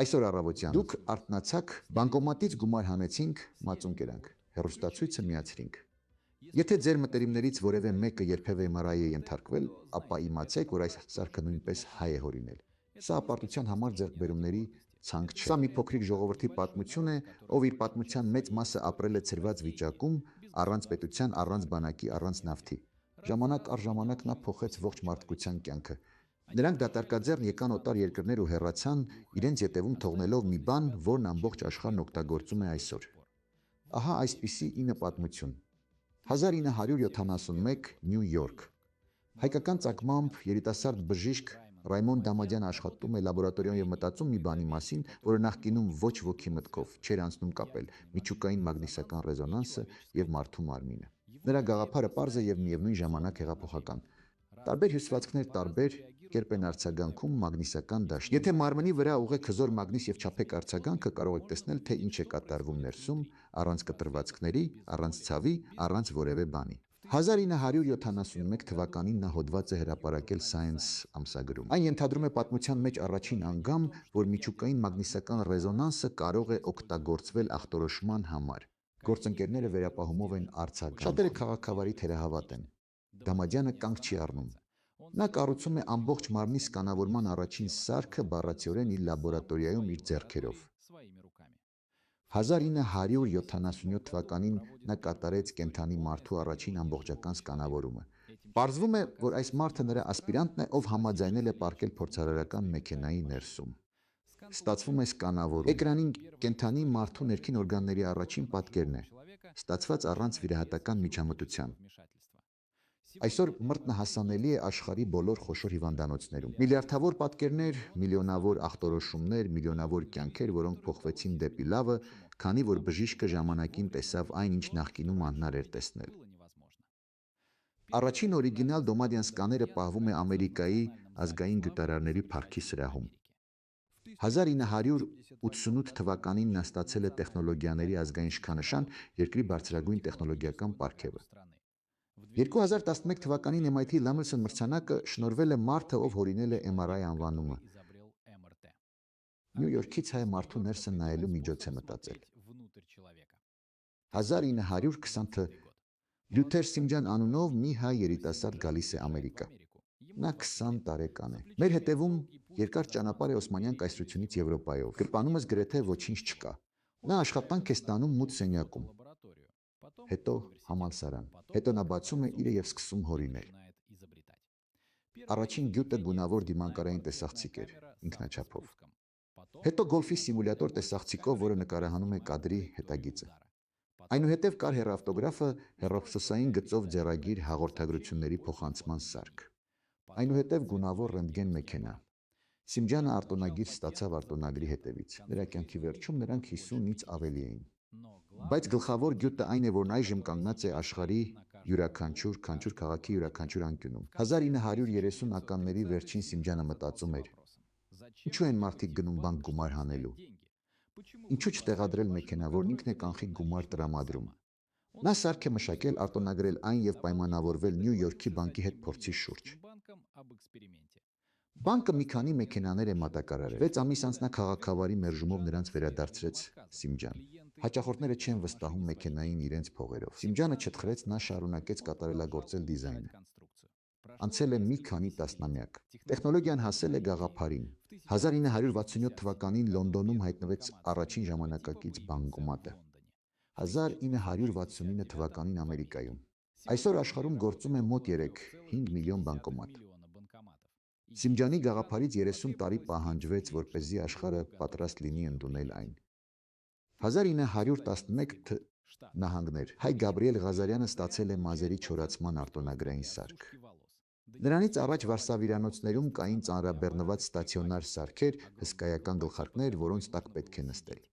Այսօր առավոտյան դուք արթնացաք, բանկոմատից գումար հանեցինք, մածուն կերանք, հեռուստացույցը միացրինք։ Եթե ձեր մտերիմներից որևէ մեկը երբևէ MRI-ի է ենթարկվել, ապա իմացեք, որ այս սարքը նույնպես հայ է հորինել։ Սա ապարտության համար ձեռքբերումների ցանկ չէ։ Սա մի փոքրիկ ժողովրդի պատմություն է, ով իր պատմության մեծ մասը ապրել է ցրված վիճակում, առանց պետության, առանց բանակի, առանց նավթի։ Ժամանակ առ ժամանակ նա փոխեց ողջ մարդկության կյանքը։ Նրանք դատարկաձեռն եկան օտար երկրներ ու հեռացան, իրենց ետևում թողնելով մի բան, որն ամբողջ աշխարհն օգտագործում է այսօր։ Ահա այսպիսի 9 պատմություն։ 1971 Նյու Յորք։ Հայկական ծագմամբ երիտասարդ բժիշկ Ռայմոն Դամադյանը աշխատում է լաբորատորիայում եւ մտածում մի բանի մասին, որը նախկինում ոչ ոքի մտքով չէր անցնում կապել՝ միջուկային մագնիսական ռեզոնանսը եւ մարդու մարմինը։ Նրա գաղափարը պարզ է եւ միևնույն ժամանակ հեղափոխական։ Տարբեր հյուսվածքներ տարբեր կերպ են արձագանքում մագնիսական դաշտին։ Եթե մարմնի վրա ուղղեք հզոր մագնիս եւ չափեք արձագանքը, կարող եք տեսնել, թե ինչ է կատարվում ներսում, առանց կտրվածքների, առանց ցավի, առանց որևէ բանի։ 1971 թվականին նա հոդված է հրապարակել Science ամսագրում։ Այն ենթադրում է պատմության մեջ առաջին անգամ, որ միջուկային մագնիսական ռեզոնանսը կարող է օգտագործվել ախտորոշման համար։ Գործընկերները վերապահումով են արձագանքում։ Շատերը քաղաքավարի թերահավատ են։ Դամադյանը կանգ չի առնում։ Նա կառուցում է ամբողջ մարմնի սկանավորման առաջին սարքը բառացիորեն իր լաբորատորիայում իր ձեռքերով։ 1977 թվականին նա կատարեց կենդանի մարդու առաջին ամբողջական սկանավորումը։ Պարզվում է, որ այս մարդը նրա ասպիրանտն է, ով համաձայնել է պառկել փորձարարական մեքենայի ներսում։ Ստացվում է սկանավորում։ Էկրանին կենդանի մարդու ներքին օրգանների առաջին պատկերն է, ստացված առանց վիրահատական միջամտության։ Այսօր մրտնահասանելի է աշխարհի բոլոր խոշոր հիվանդանոցներում։ Միլիարդավոր պատկերներ, միլիոնավոր ախտորոշումներ, միլիոնավոր կյանքեր, որոնք փոխվեցին դեպի լավը, քանի որ բժիշկը ժամանակին տեսավ այն, ինչ նախկինում անհնար էր տեսնել։ Առաջին օրիգինալ Դամադյան սկաները պահվում է Ամերիկայի ազգային գյուտարարների փառքի սրահում։ 1988 թվականին նա ստացել է տեխնոլոգիաների ազգային շքանշան, երկրի բարձրագույն տեխնոլոգիական պարգևը։ 2011 թվականին MIT Lamilson մրցանակը շնորհվել է մարդը, ով հորինել է MRI անվանումը։ Նյու Յորքից հայ մարդու ներսը նայելու միջոց է մտածել։ 1920 Լյութեր Սիմջան անունով մի հայ երիտասարդ գալիս է Ամերիկա։ Նա 20 տարեկան է։ Մեր հետևում երկար ճանապարհ է Օսմանյան կայսրությունից Եվրոպայով։ Գրպանումս գրեթե ոչինչ չկա։ Նա աշխատանք է ստանում մութ սենյակում։ Հետո համալսարան։ Հետո նա բացում է իրը եւ սկսում հորինել։ Առաջին գյուտը գունավոր դիմանկարային տեսախցիկ էր, ինքնաչափով։ Հետո գոլֆի սիմուլյատոր տեսախցիկով, որը նկարահանում է կադրի հետագիծը։ Այնուհետև կար հեռավտոգրաֆը, հեռախոսային գծով ձեռագիր հաղորդագրությունների փոխանցման սարք։ Այնուհետև գունավոր ռենտգեն մեքենա։ Սիմջանը արտոնագիր ստացավ արտոնագրի հետևից։ Նրա կյանքի վերջում նրանք 50-ից ավելի էին։ Բայց գլխավոր գյուտը այն է, որն այժմ կանգնած է աշխարհի յուրաքանչյուր քաղաքի յուրաքանչյուր անկյունում։ 1930-ականների վերջին Սիմջանը մտածում էր. ինչու են մարդիկ գնում բանկ գումար հանելու։ Ինչու չտեղադրել մեքենա, որն ինքն է կանխիկ գումար տրամադրում։ Նա սարք է մշակել, արտոնագրել այն եւ պայմանավորվել Նյու Յորքի բանկի հետ փորձի շուրջ։ Բանկը մի քանի մեքենաներ է մատակարարել։ 6 ամիս անց նա քաղաքավարի մերժումով նրանց վերադարձրեց Սիմջան։ Հաճախորդները չեն վստահում մեքենային իրենց փողերով։ Սիմջանը չթխրեց, նա շարունակեց կատարելագործել դիզայնը։ Անցել է մի քանի տասնամյակ։ Տեխնոլոգիան հասել է գաղափարին։ 1967 թվականին Լոնդոնում հայտնվեց առաջին ժամանակակից բանկոմատը։ 1969 թվականին Ամերիկայում։ Այսօր աշխարհում գործում է մոտ 3-5 միլիոն բանկոմատ։ Սիմջանի գաղափարից 30 տարի պահանջվեց, որպեսզի աշխարհը պատրաստ լինի ընդունել այն։ 1911 նահանգներ։ Հայ Գաբրիել Ղազարյանը ստացել է մազերի չորացման արտոնագրային սարք։ Նրանից առաջ վարսավիրանոցներում կային ծանրաբեռնված ստացիոնար սարքեր, հսկայական գլխարկներ, որոնց տակ պետք է նստել։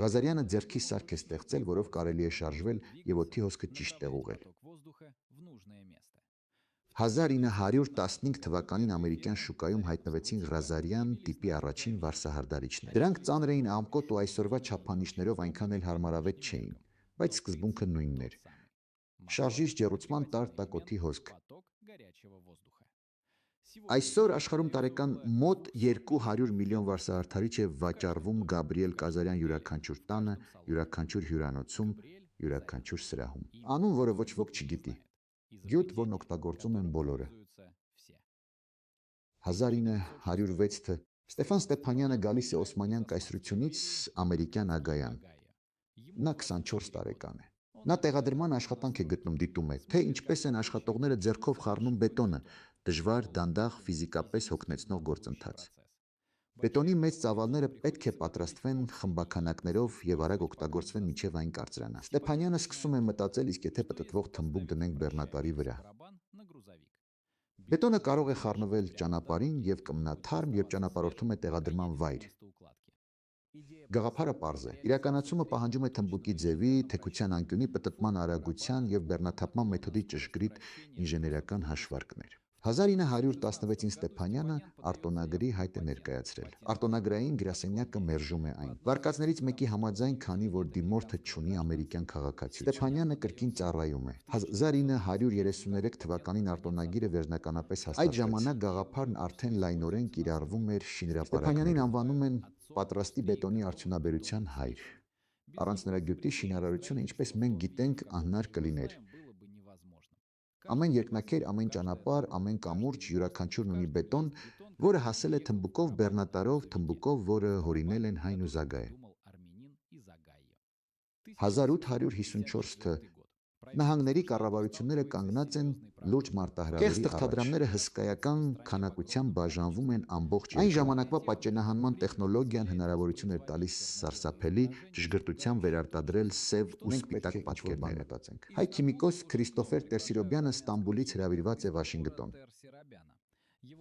Ղազարյանը ձեռքի սարք է ստեղծել, որով կարելի է շարժվել եւ օդի հոսքը ճիշտ տեղ ուղղել։ 1915 թվականին ամերիկյան շուկայում հայտնվեցին Ղազարյան տիպի առաջին վարսահարդարիչները։ Դրանք ծանր էին ամկոտ ու այսօրվա չափանիշներով այնքան էլ հարմարավետ չէին, բայց սկզբունքը նույնն էր։ Շարժիչ ջեռուցման տակ օդի հոսք։ Այսօր աշխարհում տարեկան մոտ 200 միլիոն վարսահարթարիչ է վաճառվում Գաբրիել Կազարյան յուրաքանչյուր տանը, յուրաքանչյուր հյուրանոցում, յուրաքանչյուր սրահում։ Անուն, որը ոչ ոք չգիտի։ Գյուտ, որն օգտագործում են բոլորը։ 1906 թ. Ստեփան Ստեփանյանը գալիս է Օսմանյան կայսրությունից ամերիկյան ագայան։ Նա 24 տարեկան է։ Նա տեղադրման աշխատանք է գտնում, դիտում է, թե ինչպես են աշխատողները ձեռքով խառնում բետոնը, դժվար, դանդաղ, ֆիզիկապես հոգնեցնող գործընթաց։ Բետոնի մեծ ծավալները պետք է պատրաստվեն խմբաքանակներով եւ արագ օգտագործվեն մինչեւ այն կարծրանա։ Ստեփանյանը սկսում է մտածել, իսկ եթե պտտվող թմբուկ դնենք բեռնատարի վրա։ Բետոնը կարող է խառնվել ճանապարհին եւ կմնաթարմ, երբ ճանապարհորդում է տեղադրման վայր։ Գաղափարը պարզ է։ Իրականացումը պահանջում է թմբուկի ձևի, թեքության անկյունի, պտտման արագության եւ բեռնաթափման մեթոդի ճշգրիտ ինժեներական հաշվարկներ։ 1916-ին Ստեփանյանը արտոնագրի հայտ է ներկայացրել։ Արտոնագրային գրասենյակը մերժում է այն։ Վարկածներից մեկի համաձայն, քանի որ դիմորդը չունի ամերիկյան քաղաքացիություն, Ստեփանյանը կրկին ծառայում է։ 1933 թվականին արտոնագիրը վերջնականապես հաստատվեց։ Այդ ժամանակ գաղափարն արդեն լայնորեն կիրառվում էր շինհրապարակներում։ Ստեփանյանին անվանում են պատրաստի բետոնի արդյունաբերության հայր։ Առանց նրա գյուտի շինարարությունը, ինչպես մենք գիտենք, անհնար կլիներ։ Ամեն երկնաքեր, ամեն ճանապարհ, ամեն կամուրջ, յուրաքանչյուրն ունի բետոն, որը հասել է թմբուկով, բեռնատարով, թմբուկով, որը հորինել են Հայն ու Զագայը։ 1854 թ. Նահանգների կառավարությունները կանգնած են լուրջ մարտահրավերի առաջ։ Կեղծ թղթադրամները հսկայական քանակությամբ բաժանվում են ամբողջ երկրում։ Այն ժամանակվա պատճենահանման տեխնոլոգիան հնարավորություն էր տալիս սարսափելի ճշգրտությամբ վերարտադրել սև ու սպիտակ պատկերները։ Հայ քիմիկոս Քրիստոֆեր Տերսիրոբյանը Ստամբուլից հրավիրված է Վաշինգտոն։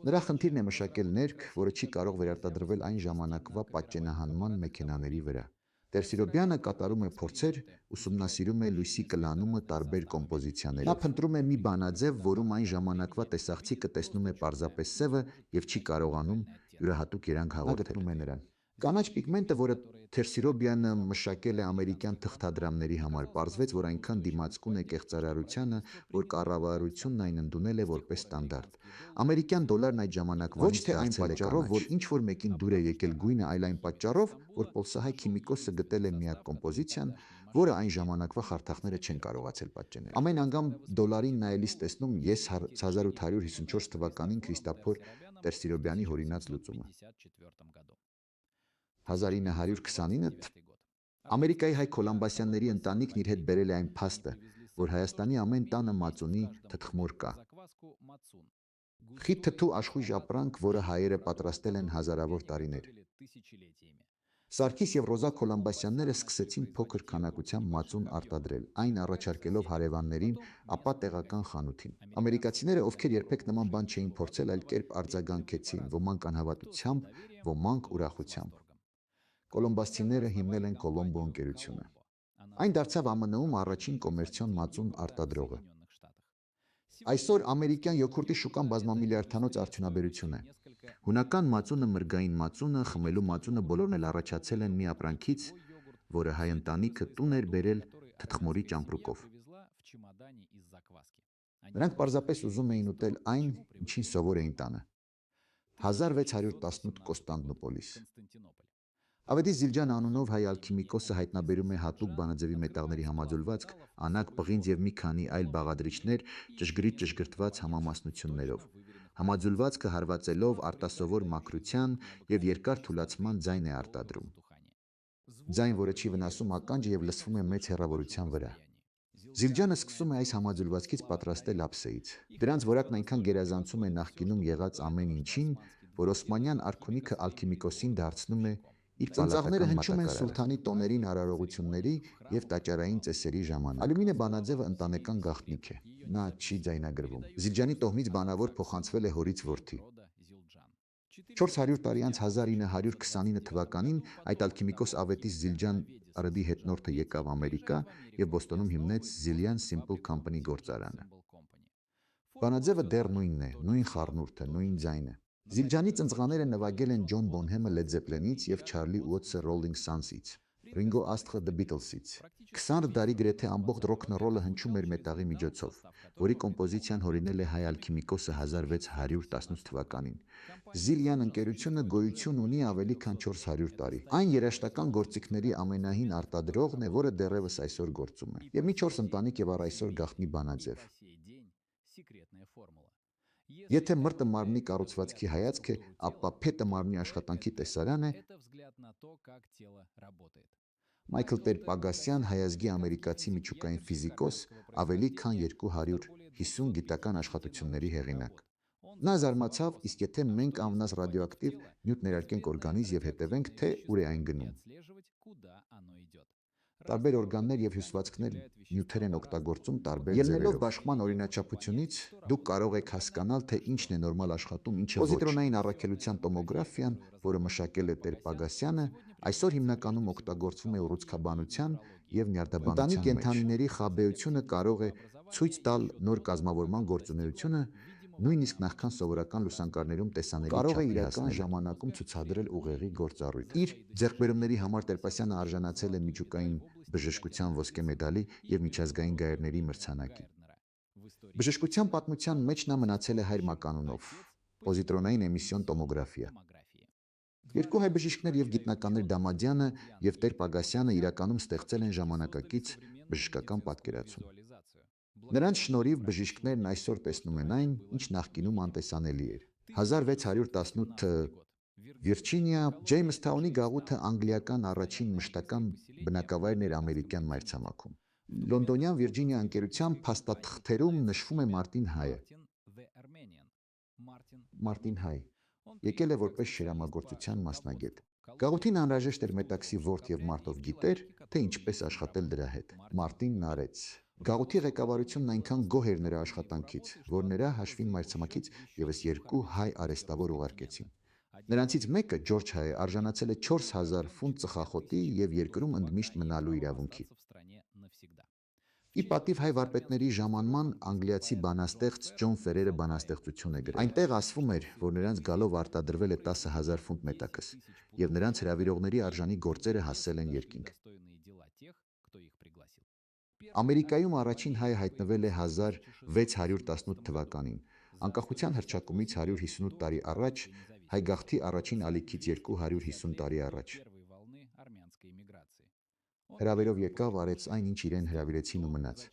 Նրա խնդիրն է մշակել ներք, որը չի կարող վերարտադրվել այն ժամանակվա պատճենահանման մեքենաների վրա։ Տերսիրոբյանը կատարում է փորձեր, ուսումնասիրում է լույսի կլանումը տարբեր կոմպոզիցիաներով։ Նա փնտրում է մի բանաձև, որում այն ժամանակվա տեսախցիկը տեսնում է պարզապես սևը եւ չի կարողանում յուրահատուկ երանգ հաղորդել նրան։ Կանաչ պիգմենտը, որը Տերսիրոբյանը մշակել է ամերիկյան թղթադրամների համար, պարզվեց, որ այնքան դիմացկուն է կեղծարարությանը, որ կառավարությունն այն ընդունել է որպես ստանդարտ։ Ամերիկյան դոլարն այդ ժամանակվանից ոչ թե այն պատճառով, որ ինչ որ մեկին դուր է եկել գույնը, այլ այն պատճառով, որ պոլսահայ քիմիկոսը գտել է միակ կոմպոզիցիան, որը այն ժամանակվա խարթախները չեն կարողացել պատճենել։ Ամեն անգամ դոլարին նայելիս տեսնում ես 1854 թվականին Քրիստափոր Տերսիրոբյանի հորինած լուծումը։ 1929 Ամերիկայի հայ Քոլամբասյանների ընտանիքն իր հետ բերել է այն փաստը, որ Հայաստանի ամեն տանը մածունի թթխմոր կա։ Խիտ թթու աշխույժ ապրանք, որը հայերը պատրաստել են հազարավոր տարիներ։ Սարգիս եւ Ռոզա Քոլամբասյանները սկսեցին փոքր քանակությամբ մածուն արտադրել, այն առաջարկելով հարևաններին, ապա տեղական խանութին։ Ամերիկացիները, ովքեր երբեք նման բան չէին փորձել, այլ կերպ արձագանքեցին, ոմանք անհավատությամբ, ոմանք ուրախությամբ։ Կոլումբասցիները հիմնել են Կոլոմբո ընկերությունը։ Այն դարձավ ԱՄՆ-ում առաջին կոմերցիոն մածուն արտադրողը։ Այսօր ամերիկյան յոգուրտի շուկան բազմամիլիարդանոց արդյունաբերություն է։ Հունական մածունը, մրգային մածունը, խմելու մածունը բոլորն էլ առաջացել են մի ապրանքից, որը հայ ընտանիքը տուն էր բերել թթխմորի ճամպրուկով։ Նրանք պարզապես ուզում էին ուտել այն, ինչին սովոր էին տանը։ 1618 Կոստանդնուպոլիս։ Ավետիս Զիլջան անունով հայ ալքիմիկոսը հայտնաբերում է հատուկ բանաձևի մետաղների համաձուլվածք, անակ, պղինձ եւ մի քանի այլ բաղադրիչներ ճշգրիտ ճշգրտված համամասնություններով։ Համաձուլվածքը հարվածելով արտասովոր մաքրության եւ երկար թուլացման ձայն է արտադրում։ Ձայն, որը չի վնասում ականջը եւ լսվում է մեծ հեռավորության վրա։ Զիլջանը սկսում է այս համաձուլվածքից պատրաստել ափսեից։ Դրանց որակն այնքան գերազանցում է նախկինում եղած ամեն ինչին, որ Օսմանյան արքունիքը ալքիմիկոսին դարձնում է իր ծնծաղները հնչում են սուլթանի տոներին արարողությունների եւ տաճարային ծեսերի ժամանակ։ Ալյումինե բանաձևը ընտանեկան գաղտնիք է։ Նա չի ձայնագրվում։ Զիլջանի տոհմից բանավոր փոխանցվել է հորից որդի։ 400 տարի անց 1929 թվականին այդ ալքիմիկոս Ավետիս Զիլջան Արդի հետնորդը եկավ Ամերիկա եւ Բոստոնում հիմնեց Zillian Simple Company գործարանը։ Բանաձևը դեռ նույնն է, նույն խառնուրդը, նույն ձայնը։ Զիլջանի ծնծղաները նվագել են Ջոն Բոնհեմը Led Zeppelin-ից եւ Չարլի Ուոտսը Rolling Stones-ից։ Ռինգո Ասթրը The Beatles-ից։ 20 տարի գրեթե ամբողջ ռոքնռոլը հնչում էր մետաղի միջոցով, որի կոմպոզիցիան հորինել է հայ ալքիմիկոսը 1618 թվականին։ Զիլյան ընկերությունը գոյություն ունի ավելի քան 400 տարի։ Այն երաժշտական գործիքների ամենահին արտադրողն է, որը դեռևս այսօր գործում է։ Եվ մի 4 ընտանիք եւ առ այսօր գաղտնի բանաձև։ Եթե մրտը մարմնի կառուցվածքի հայացք է, ապա փետը մարմնի աշխատանքի տեսարան է։ Մայքլ Տեր-Պագասյան, հայազգի ամերիկացի միջուկային ֆիզիկոս, ավելի քան 250 գիտական աշխատությունների հեղինակ։ Նա զարմացավ, իսկ եթե մենք անվնաս ռադիոակտիվ նյութ ներարկենք օրգանիզմ եւ հետևենք, թե ուր է այն գնում։ Տարբեր օրգաններ եւ հյուսվածքներ նյութեր են օգտագործում տարբեր ձևերով։ Ելնելով բաշխման օրինաչափությունից, դուք կարող եք հասկանալ, թե ինչն է նորմալ աշխատում, ինչը ոչ։ Պոզիտրոնային առաքելության տոմոգրաֆիան, որը մշակել է Տեր-Պագասյանը, այսօր հիմնականում օգտագործվում է ուռուցքաբանության եւ նյարդաբանության մեջ։ Ընտանի կենդանիների խաբեությունը կարող է ցույց տալ նոր կազմավորման գործունեությունը, նույնիսկ նախքան սովորական լուսանկարներում տեսանելի կարող է իրական ժամանակում ցուցադրել ուղեղի գործառույթ։ Իր ձեռքբերումների համար Տեր-Պագասյանը արժանացել է միջուկային բժշկության ոսկե մեդալի եւ միջազգային գայերների մրցանակի։ Բժշկության պատմության մեջ նա մնացել է հայր մականունով՝ պոզիտրոնային էմիսիոն տոմոգրաֆիա։ Երկու հայ բժիշկներ եւ գիտնականներ Դամադյանը եւ Տեր-Պագասյանը իրականում ստեղծել են ժամանակակից բժշկական պատկերացում։ Նրանց շնորհիվ բժիշկներն այսօր տեսնում են այն, ինչ նախկինում անտեսանելի էր։ 1618 Վիրջինիա Ջեյմսթաունի գաղութը անգլիական առաջին մշտական բնակավայրն էր ամերիկյան մայրցամաքում։ Լոնդոնյան Վիրջինիա ընկերության փաստաթղթերում նշվում է Մարտին Հայը։ Մարտին Հայ եկել է որպես շերամագործության մասնագետ։ Գաղութին անհրաժեշտ էր մետաքսի ворթ եւ Մարտով գիտեր, թե ինչպես աշխատել դրա հետ։ Մարտինն արեց։ Գաղութի ղեկավարությունն այնքան գոհ էր նրա աշխատանքից, որ նրա հաշվին մայրցամաքից եւս 2 հայ արհեստավոր ուղարկեցին։ Նրանցից մեկը Ջորջ Հայը արժանացել է 4000 ֆունտ ծխախոտի եւ երկրում ընդմիշտ մնալու իրավունքի։ Ի պատիվ հայ վարպետների ժամանման անգլիացի բանաստեղծ Ջոն Ֆերերը բանաստեղծություն է գրել։ Այնտեղ ասվում էր, որ նրանց գալով արտադրվել է 10000 ֆունտ մետաքս, եւ նրանց հրավիրողների արժանի գործերը հասել են երկինք։ Ամերիկայում առաջին հայը հայտնվել է 1618 թվականին։ Անկախության հռչակումից 158 տարի առաջ, հայ գաղթի առաջին ալիքից 250 տարի առաջ։ Հրավերով եկավ, արեց այն, ինչ իրեն հրավիրեցին ու մնաց։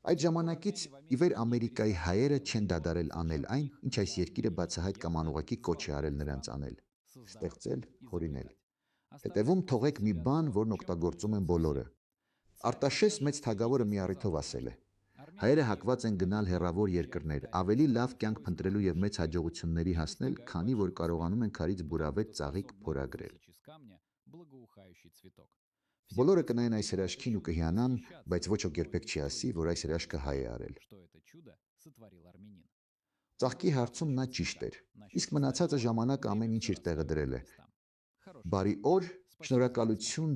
Այդ ժամանակից ի վեր Ամերիկայի հայերը չեն դադարել անել այն, ինչ այս երկիրը բացահայտ կամ անուղղակի կոչ է արել նրանց անել՝ ստեղծել, հորինել։ Հետևում թողեք մի բան, որն օգտագործում են բոլորը։ Արտաշես մեծ թագավորը մի առիթով ասել է. հայերը հակված են գնալ հեռավոր երկրներ, ավելի լավ կյանք փնտրելու եւ մեծ հաջողությունների հասնել, քանի որ կարողանում են քարից բուրավետ ծաղիկ փորագրել։ Բոլորը կնայեն այս հրաշքին ու կհիանան, բայց ոչ ոք երբեք չի ասի, որ այս հրաշքը հայ է արել։ Ծաղկի հարցում նա ճիշտ էր, իսկ մնացածը ժամանակը ամեն ինչ իր տեղը դրել է։ Բարի օր, շնորհակալություն